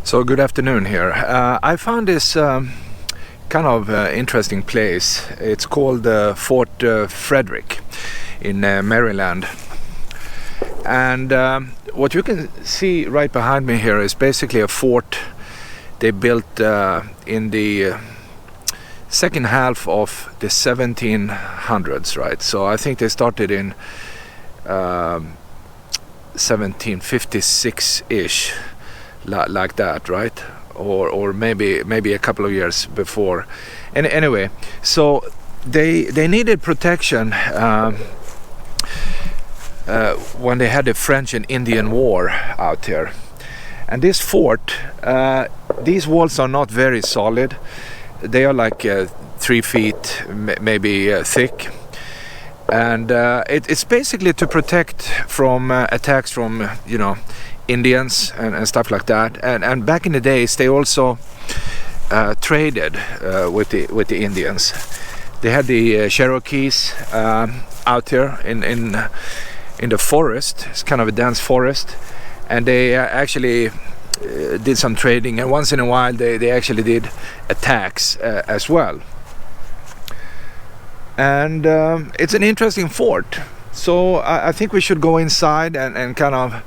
So good afternoon here. I found this kind of interesting place. It's called Fort Frederick in Maryland. And what you can see right behind me here is basically a fort they built in the second half of the 1700s, right? So I think they started in 1756-ish. Like that, right? Or maybe a couple of years before. And anyway, so they needed protection when they had the French and Indian War out here. And this fort, these walls are not very solid. They are like 3 feet maybe thick. And it's basically to protect from attacks from, Indians and stuff like that. And back in the days, they also traded with the Indians. They had the Cherokees out here in the forest. It's kind of a dense forest, and they actually did some trading. And once in a while, they actually did attacks as well. And it's an interesting fort. So I think we should go inside and kind of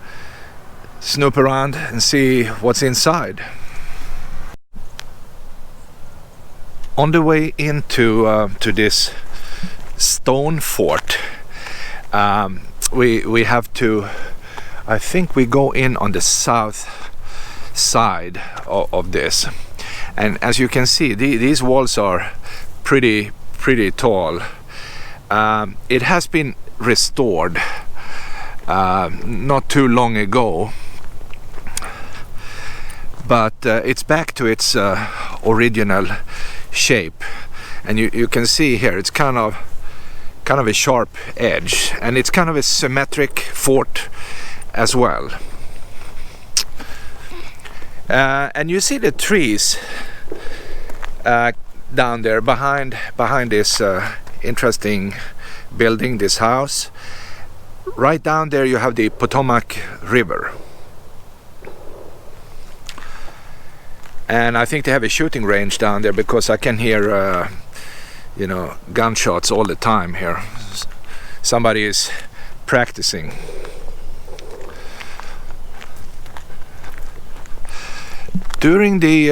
snoop around and see what's inside. On the way into to this stone fort, we have to, I think we go in on the south side of this. And as you can see, these walls are pretty tall. It has been restored not too long ago, but it's back to its original shape. And you can see here it's kind of a sharp edge, and it's kind of a symmetric fort as well. And you see the trees down there behind this interesting building, this house. Right down there you have the Potomac River. And I think they have a shooting range down there, because I can hear gunshots all the time here. Somebody is practicing. During the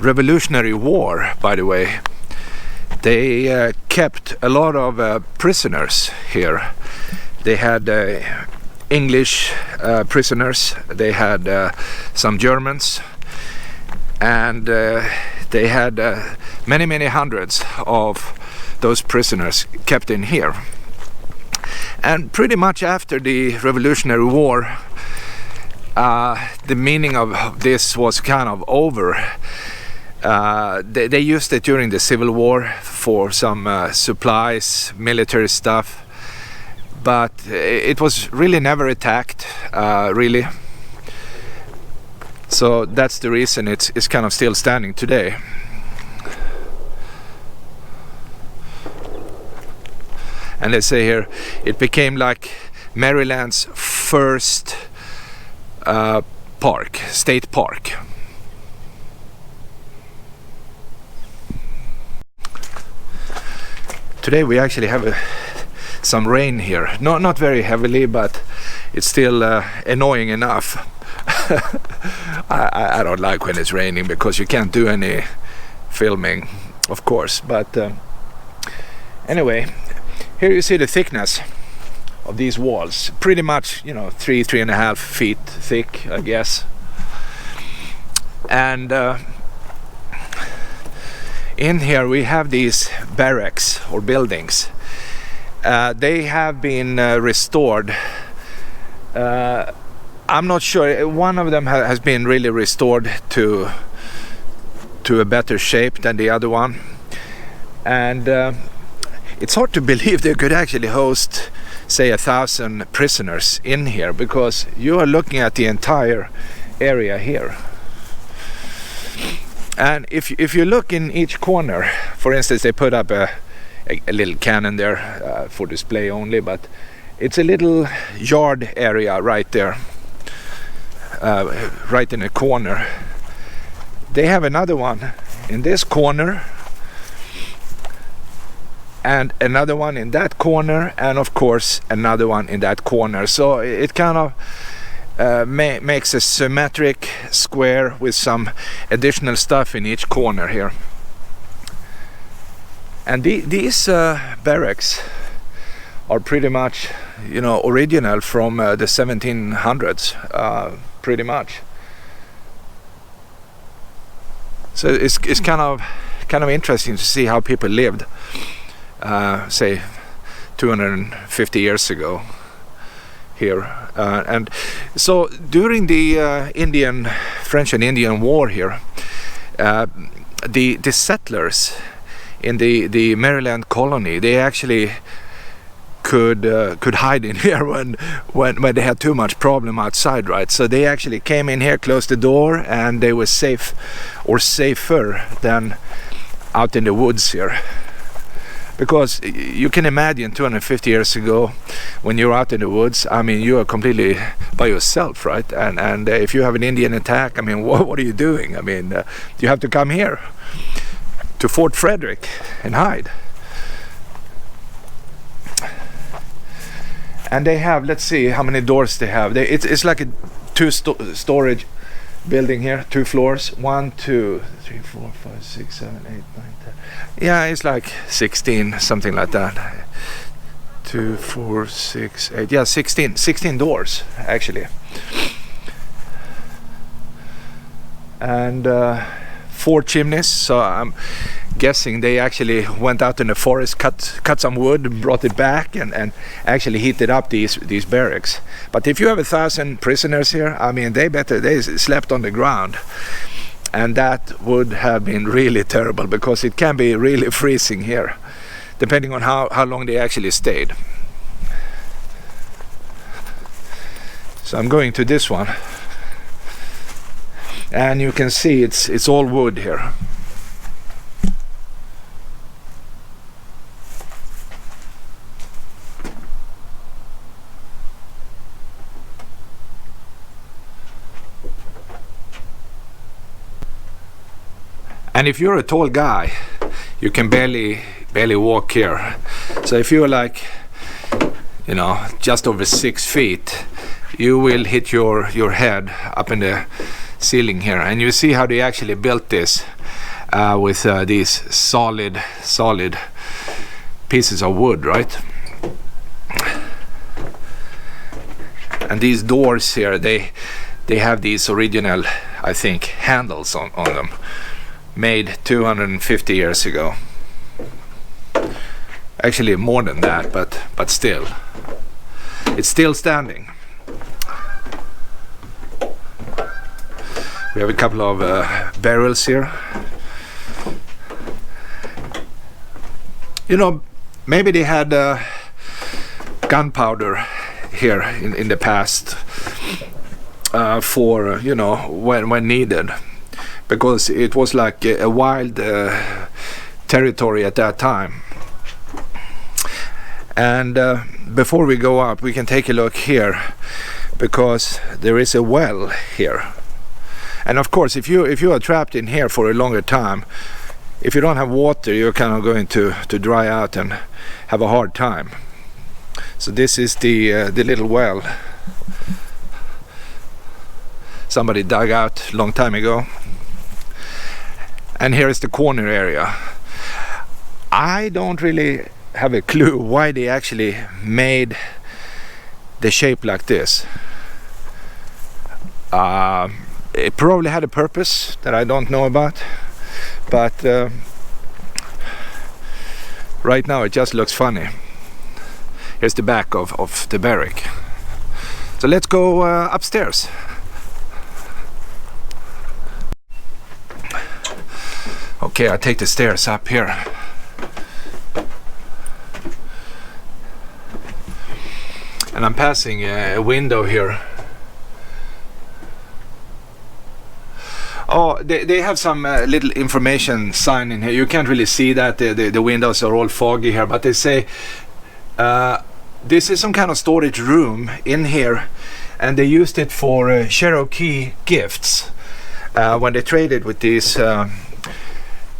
Revolutionary War, by the way, they kept a lot of prisoners here. They had English prisoners, they had some Germans, and they had many hundreds of those prisoners kept in here. And pretty much after the Revolutionary War, the meaning of this was kind of over. They used it during the Civil War for some supplies, military stuff, but it was really never attacked, really. So that's the reason it's kind of still standing today. And they say here, it became like Maryland's first state park. Today we actually have some rain here. Not very heavily, but it's still annoying enough. I don't like when it's raining, because you can't do any filming, of course. But anyway, here you see the thickness of these walls. Pretty much, 3.5 feet thick, I guess. And in here we have these barracks or buildings. They have been restored. I'm not sure. One of them has been really restored to a better shape than the other one. And it's hard to believe they could actually host, say, 1,000 prisoners in here, because you are looking at the entire area here. And if you look in each corner, for instance, they put up a little cannon there for display only, but it's a little yard area right there. right in the corner. They have another one in this corner, and another one in that corner, and of course another one in that corner. So it kind of makes a symmetric square with some additional stuff in each corner here. And these barracks are pretty much, you know, original from the 1700s, pretty much. So it's kind of interesting to see how people lived, say 250 years ago here. And so during the French and Indian War here, the settlers in the Maryland colony, they actually could hide in here when they had too much problem outside, right? So they actually came in here, closed the door, and they were safe, or safer than out in the woods here. Because you can imagine 250 years ago, when you're out in the woods, I mean, you are completely by yourself, right? And if you have an Indian attack, I mean, what are you doing? I mean, you have to come here to Fort Frederick and hide. And they have, let's see how many doors they have. It's like a storage building here, 2 floors. 1, 2, 3, 4, 5, 6, 7, 8, 9, 10. Yeah, it's like 16, something like that. 2, 4, 6, 8. Yeah, 16 doors actually. And 4 chimneys. So I'm guessing they actually went out in the forest, cut some wood, and brought it back, and actually heated up these barracks. But if you have 1,000 prisoners here, I mean, they slept on the ground, and that would have been really terrible, because it can be really freezing here, depending on how long they actually stayed. So I'm going to this one, and you can see it's all wood here. And if you're a tall guy, you can barely walk here. So if you're like, you know, just over 6 feet, you will hit your head up in the ceiling here. And you see how they actually built this with these solid pieces of wood, right? And these doors here, they have these original, I think, handles on them, made 250 years ago. Actually more than that, but still, it's still standing. We have a couple of barrels here. You know, maybe they had gunpowder here in the past for, you know, when needed, because it was like a wild territory at that time. And before we go up, we can take a look here, because there is a well here. And of course, if you are trapped in here for a longer time, if you don't have water, you're kind of going to dry out and have a hard time. So this is the little well somebody dug out a long time ago. And here is the corner area. I don't really have a clue why they actually made the shape like this. It probably had a purpose that I don't know about, but right now it just looks funny. Here's the back of the barrack. So let's go upstairs. Okay, I take the stairs up here. And I'm passing a window here. Oh, they have some little information sign in here. You can't really see that. The windows are all foggy here, but they say this is some kind of storage room in here, and they used it for Cherokee gifts when they traded with these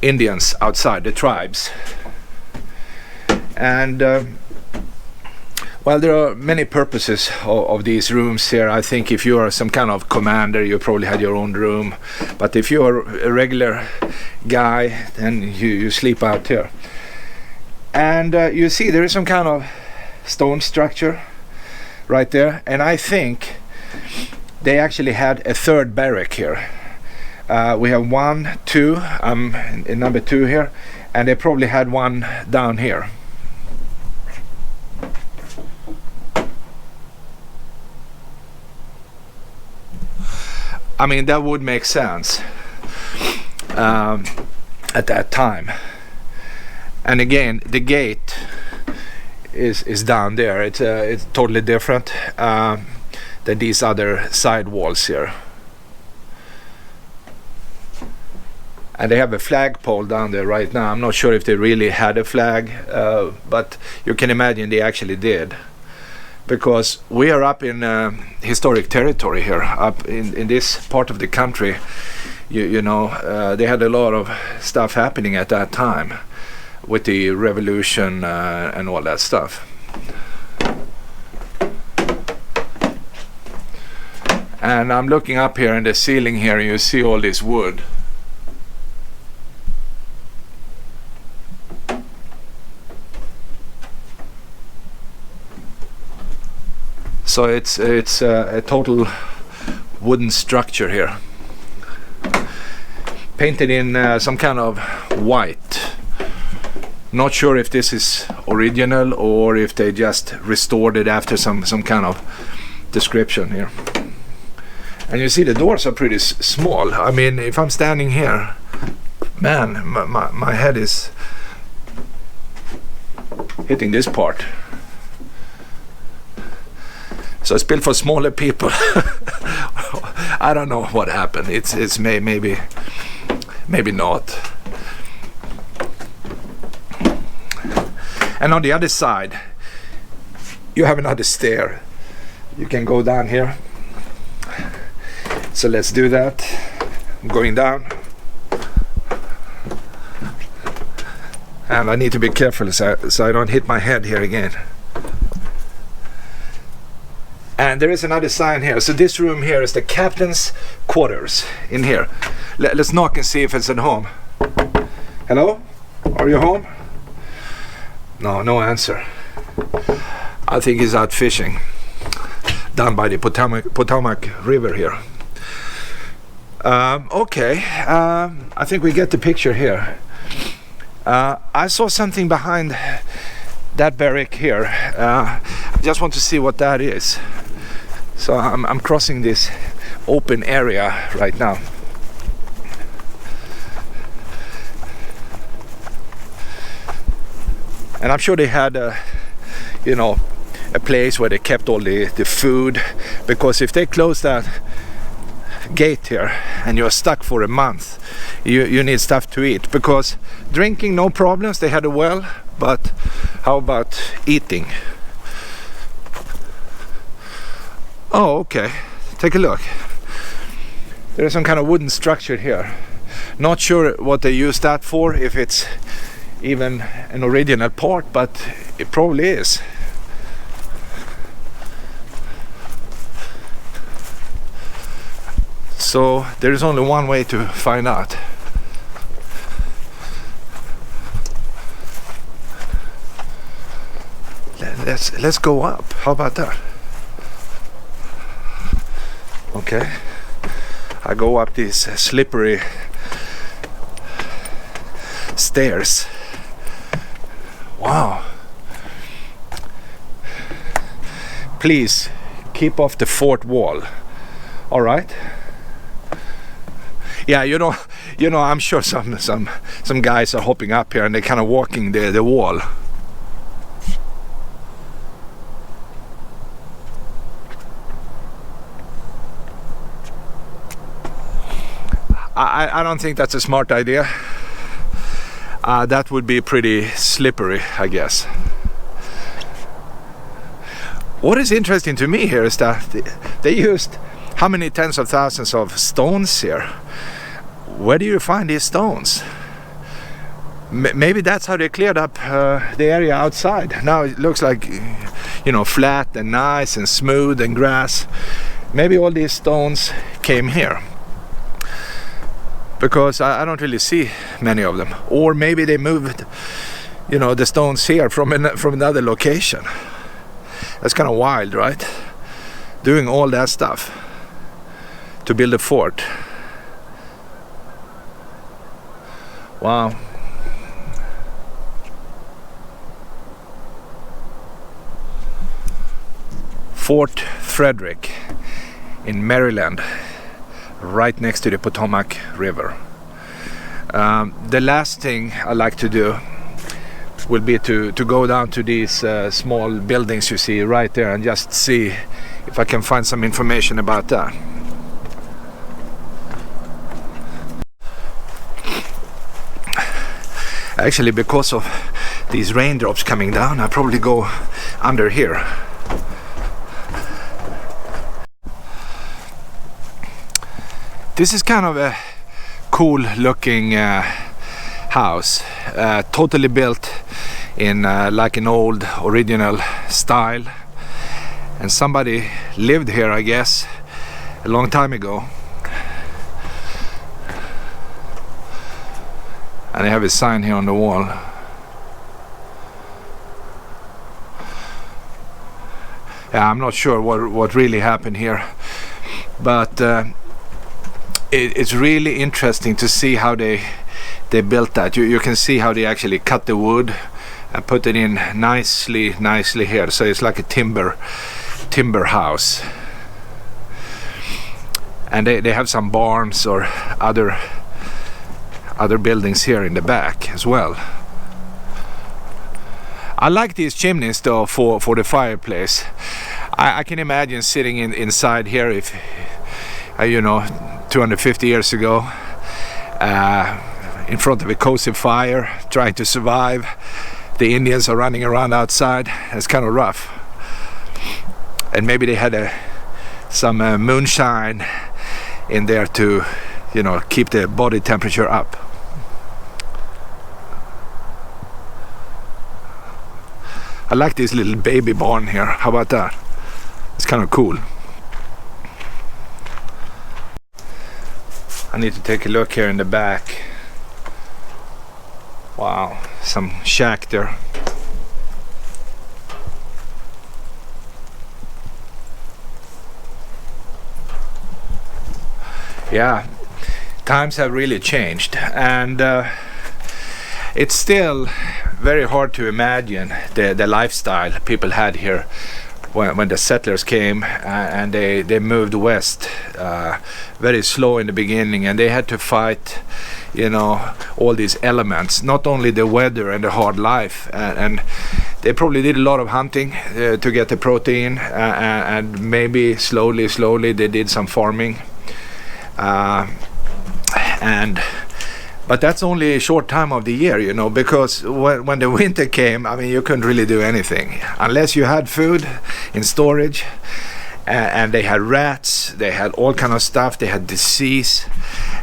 Indians outside, the tribes. And well, there are many purposes of these rooms here. I think if you are some kind of commander, you probably had your own room. But if you are a regular guy, then you sleep out here. And you see there is some kind of stone structure right there. And I think they actually had a third barrack here. We have 1, 2, I'm in number 2 here. And they probably had one down here. I mean, that would make sense at that time. And again, the gate is down there. It's totally different than these other side walls here. And they have a flagpole down there right now. I'm not sure if they really had a flag, but you can imagine they actually did. Because we are up in historic territory here, up in this part of the country. You know, they had a lot of stuff happening at that time with the revolution and all that stuff. And I'm looking up here in the ceiling here, and you see all this wood. So it's a total wooden structure here, painted in some kind of white. Not sure if this is original or if they just restored it after some kind of description here. And you see the doors are pretty small. I mean, if I'm standing here, man, my head is hitting this part. So it's built for smaller people. I don't know what happened. It's maybe not. And on the other side, you have another stair. You can go down here. So let's do that. I'm going down. And I need to be careful so I don't hit my head here again. And there is another sign here. So this room here is the captain's quarters in here. Let's knock and see if it's at home. Hello? Are you home? No answer. I think he's out fishing down by the Potomac River here. Okay, I think we get the picture here. I saw something behind that barrack here. I just want to see what that is. So I'm crossing this open area right now. And I'm sure they had a place where they kept all the food, because if they close that gate here and you're stuck for a month, you need stuff to eat. Because drinking, no problems, they had a well, but how about eating? Oh, okay, take a look. There's some kind of wooden structure here. Not sure what they use that for, if it's even an original part, but it probably is. So there is only one way to find out. Let's go up. How about that? Okay. I go up these slippery stairs. Wow. Please keep off the fort wall. All right. Yeah, you know, I'm sure some guys are hopping up here and they're kind of walking the wall. I don't think that's a smart idea. That would be pretty slippery, I guess. What is interesting to me here is that They used how many tens of thousands of stones here? Where do you find these stones? Maybe that's how they cleared up the area outside. Now it looks like, you know, flat and nice and smooth and grass. Maybe all these stones came here, because I don't really see many of them. Or maybe they moved, you know, the stones here from another location. That's kind of wild, right? Doing all that stuff to build a fort. Wow. Fort Frederick in Maryland, right next to the Potomac River. The last thing I like to do will be to go down to these small buildings you see right there and just see if I can find some information about that. Actually, because of these raindrops coming down, I'll probably go under here. This is kind of a cool looking house, totally built in like an old original style, and somebody lived here, I guess, a long time ago. And they have a sign here on the wall. Yeah, I'm not sure what really happened here, but it's really interesting to see how they built that. You can see how they actually cut the wood and put it in nicely here. So it's like a timber house. And they have some barns or other buildings here in the back as well. I like these chimneys though for the fireplace. I can imagine sitting inside here if you know, 250 years ago, in front of a cozy fire, trying to survive. The Indians are running around outside. It's kind of rough. And maybe they had some moonshine in there to, you know, keep the body temperature up. I like this little baby barn here. How about that? It's kind of cool. I need to take a look here in the back. Wow, some shack there. Yeah, times have really changed, and it's still very hard to imagine the lifestyle people had here when the settlers came and they moved west, very slow in the beginning, and they had to fight, you know, all these elements, not only the weather and the hard life, and they probably did a lot of hunting to get the protein, and maybe slowly they did some farming, but that's only a short time of the year, you know, because when the winter came, I mean, you couldn't really do anything unless you had food in storage, and they had rats, they had all kind of stuff, they had disease,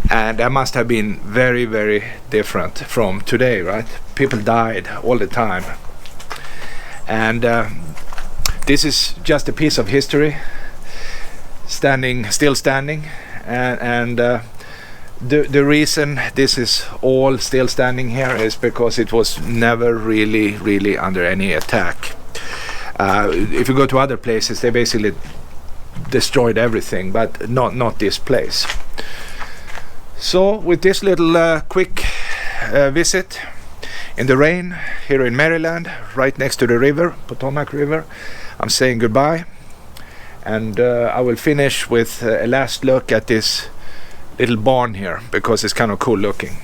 and that must have been very, very different from today, right? People died all the time, and this is just a piece of history, still standing, and the reason this is all still standing here is because it was never really under any attack. If you go to other places, they basically destroyed everything, but not this place. So with this little quick visit in the rain here in Maryland, right next to the river, Potomac River, I'm saying goodbye, and I will finish with a last look at this little barn here, because it's kind of cool looking.